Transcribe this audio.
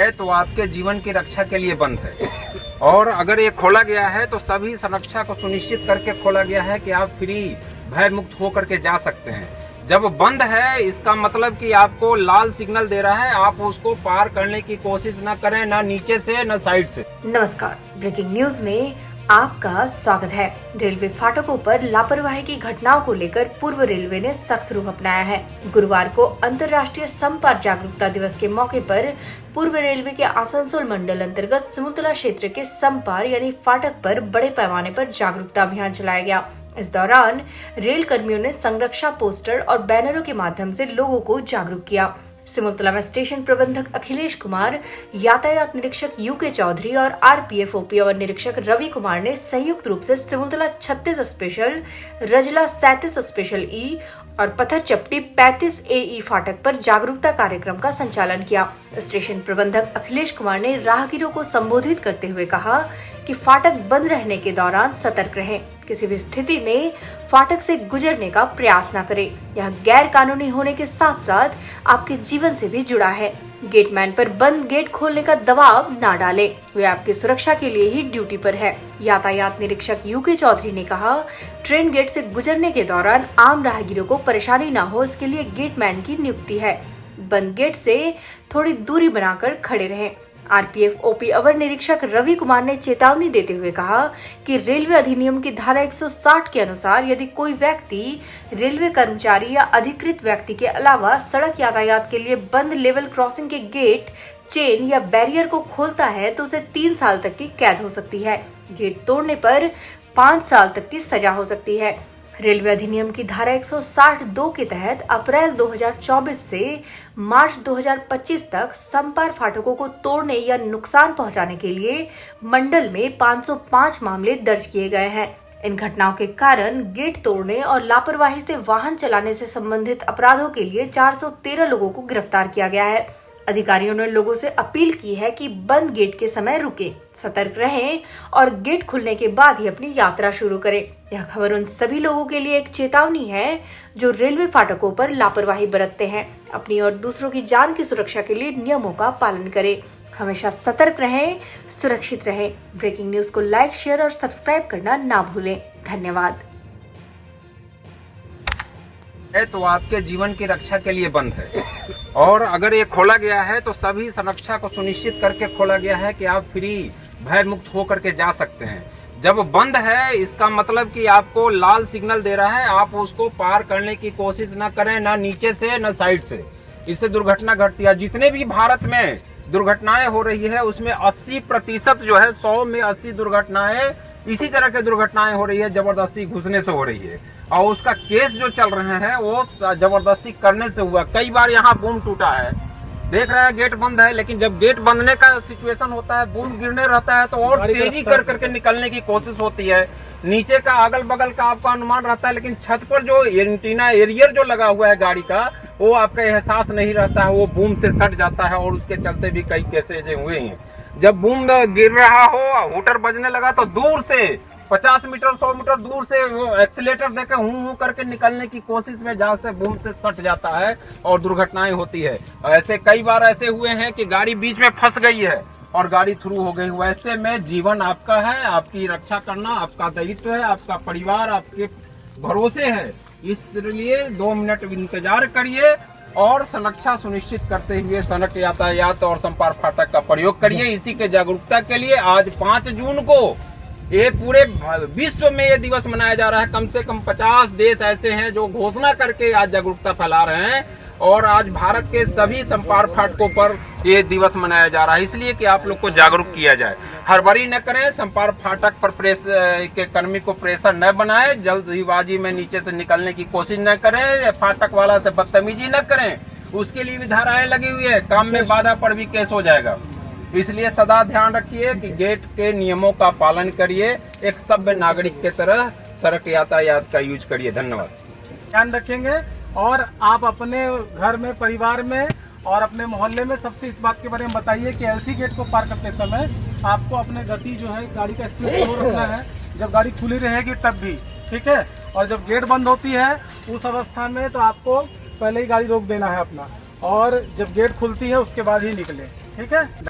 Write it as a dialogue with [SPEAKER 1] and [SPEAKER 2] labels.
[SPEAKER 1] है तो आपके जीवन की रक्षा के लिए बंद है। और अगर ये खोला गया है तो सभी सुरक्षा को सुनिश्चित करके खोला गया है कि आप फ्री भय मुक्त होकर के जा सकते हैं। जब बंद है इसका मतलब कि आपको लाल सिग्नल दे रहा है, आप उसको पार करने की कोशिश न करें, ना नीचे से न साइड से।
[SPEAKER 2] नमस्कार, ब्रेकिंग न्यूज में आपका स्वागत है। रेलवे फाटकों पर लापरवाही की घटनाओं को लेकर पूर्व रेलवे ने सख्त रुख अपनाया है। गुरुवार को अंतर्राष्ट्रीय समपार जागरूकता दिवस के मौके पर पूर्व रेलवे के आसनसोल मंडल अंतर्गत सिमुलतला क्षेत्र के समपार यानी फाटक पर बड़े पैमाने पर जागरूकता अभियान चलाया गया। इस दौरान रेल कर्मियों ने संरक्षा पोस्टर और बैनरों के माध्यम से लोगों को जागरूक किया। सिमुलतला में स्टेशन प्रबंधक अखिलेश कुमार, यातायात निरीक्षक यूके चौधरी और आरपीएफ ओपी अवर निरीक्षक रवि कुमार ने संयुक्त रूप से सिमुलतला 36 स्पेशल, रजला 37 स्पेशल ई और पत्थर चपटी 35 एई फाटक पर जागरूकता कार्यक्रम का संचालन किया। स्टेशन प्रबंधक अखिलेश कुमार ने राहगीरों को संबोधित करते हुए कहा कि फाटक बंद रहने के दौरान सतर्क रहें, किसी भी स्थिति में फाटक से गुजरने का प्रयास न करें। यह गैर कानूनी होने के साथ साथ आपके जीवन से भी जुड़ा है। गेटमैन पर बंद गेट खोलने का दबाव न डालें, वे आपकी सुरक्षा के लिए ही ड्यूटी पर है। यातायात निरीक्षक यूके चौधरी ने कहा, ट्रेन गेट से गुजरने के दौरान आम राहगीरों को परेशानी न हो, इसके लिए गेटमैन की नियुक्ति है। बंद गेट से थोड़ी दूरी बनाकर खड़े रहें। आरपीएफ ओपी अवर निरीक्षक रवि कुमार ने चेतावनी देते हुए कहा कि रेलवे अधिनियम की धारा 160 के अनुसार यदि कोई व्यक्ति रेलवे कर्मचारी या अधिकृत व्यक्ति के अलावा सड़क यातायात के लिए बंद लेवल क्रॉसिंग के गेट, चेन या बैरियर को खोलता है तो उसे 3 साल तक की कैद हो सकती है। गेट तोड़ने पर 5 साल तक की सजा हो सकती है। रेलवे अधिनियम की धारा 160(2) के तहत अप्रैल 2024 से मार्च 2025 तक समपार फाटकों को तोड़ने या नुकसान पहुंचाने के लिए मंडल में 505 मामले दर्ज किए गए हैं। इन घटनाओं के कारण गेट तोड़ने और लापरवाही से वाहन चलाने से संबंधित अपराधों के लिए 413 लोगों को गिरफ्तार किया गया है। अधिकारियों ने लोगों से अपील की है कि बंद गेट के समय रुकें, सतर्क रहें और गेट खुलने के बाद ही अपनी यात्रा शुरू करें। यह खबर उन सभी लोगों के लिए एक चेतावनी है जो रेलवे फाटकों पर लापरवाही बरतते हैं। अपनी और दूसरों की जान की सुरक्षा के लिए नियमों का पालन करें। हमेशा सतर्क रहें, सुरक्षित रहें। ब्रेकिंग न्यूज को लाइक, शेयर और सब्सक्राइब करना ना भूलें। धन्यवाद।
[SPEAKER 1] है तो आपके जीवन की रक्षा के लिए बंद है। और अगर ये खोला गया है तो सभी सुरक्षा को सुनिश्चित करके खोला गया है कि आप फ्री भय मुक्त होकर के जा सकते हैं। जब बंद है इसका मतलब कि आपको लाल सिग्नल दे रहा है, आप उसको पार करने की कोशिश न करें, ना नीचे से न साइड से। इससे दुर्घटना घटती है। जितने भी भारत में दुर्घटनाएं हो रही है उसमें 80% जो है, 100 में 80 दुर्घटनाएं इसी तरह की दुर्घटनाएं हो रही है, जबरदस्ती घुसने से हो रही है। और उसका केस जो चल रहे हैं वो जबरदस्ती करने से हुआ। कई बार यहाँ बूम टूटा है, देख रहे हैं गेट बंद है, लेकिन जब गेट बंदने का सिचुएशन होता है, बूम गिरने रहता है तो और तेजी कर करके निकलने की कोशिश होती है। नीचे का अगल बगल का आपका अनुमान रहता है, लेकिन छत पर जो एंटीना एरियर जो लगा हुआ है गाड़ी का, वो आपका एहसास नहीं रहता है, वो बूम से सट जाता है। और उसके चलते भी कई केसेज हुए हैं। जब बूम गिर रहा हो, हूटर बजने लगा तो दूर से 50 मीटर 100 मीटर दूर से वो एक्सीलेटर देकर हूं करके निकलने की कोशिश में जहां से बूम से सट जाता है और दुर्घटनाएं होती है। ऐसे कई बार ऐसे हुए हैं कि गाड़ी बीच में फंस गई है और गाड़ी थ्रू हो गई। वैसे में जीवन आपका है, आपकी रक्षा करना आपका दायित्व है, आपका परिवार आपके भरोसे है। इसलिए 2 मिनट इंतजार करिए और सुरक्षा सुनिश्चित करते हुए सड़क यातायात और संपार फाटक का प्रयोग करिए। इसी के जागरूकता के लिए आज 5 जून को ये पूरे विश्व में ये दिवस मनाया जा रहा है। कम से कम 50 देश ऐसे हैं जो घोषणा करके आज जागरूकता फैला रहे हैं। और आज भारत के सभी संपार फाटकों पर ये दिवस मनाया जा रहा है, इसलिए कि आप लोग को जागरूक किया जाए। हड़बड़ी न करें, संपार फाटक पर प्रेस के कर्मी को प्रेशर न बनाए, जल्दबाजी में नीचे से निकलने की कोशिश न करें, फाटक वाला से बदतमीजी न करें। उसके लिए भी धाराएं लगी हुई है, काम में बाधा पर भी केस हो जाएगा। इसलिए सदा ध्यान रखिए कि गेट के नियमों का पालन करिए, एक सभ्य नागरिक के तरह सड़क यातायात का यूज करिए। धन्यवाद।
[SPEAKER 3] ध्यान रखेंगे और आप अपने घर में, परिवार में और अपने मोहल्ले में सबसे इस बात के बारे में बताइए कि एलसी गेट को पार करते समय आपको अपने गति जो है, गाड़ी का स्पीड स्लो रखना है। जब गाड़ी खुली रहेगी तब भी, ठीक है। और जब गेट बंद होती है उस अवस्था में तो आपको पहले ही गाड़ी रोक देना है अपना, और जब गेट खुलती है उसके बाद ही निकले, ठीक है।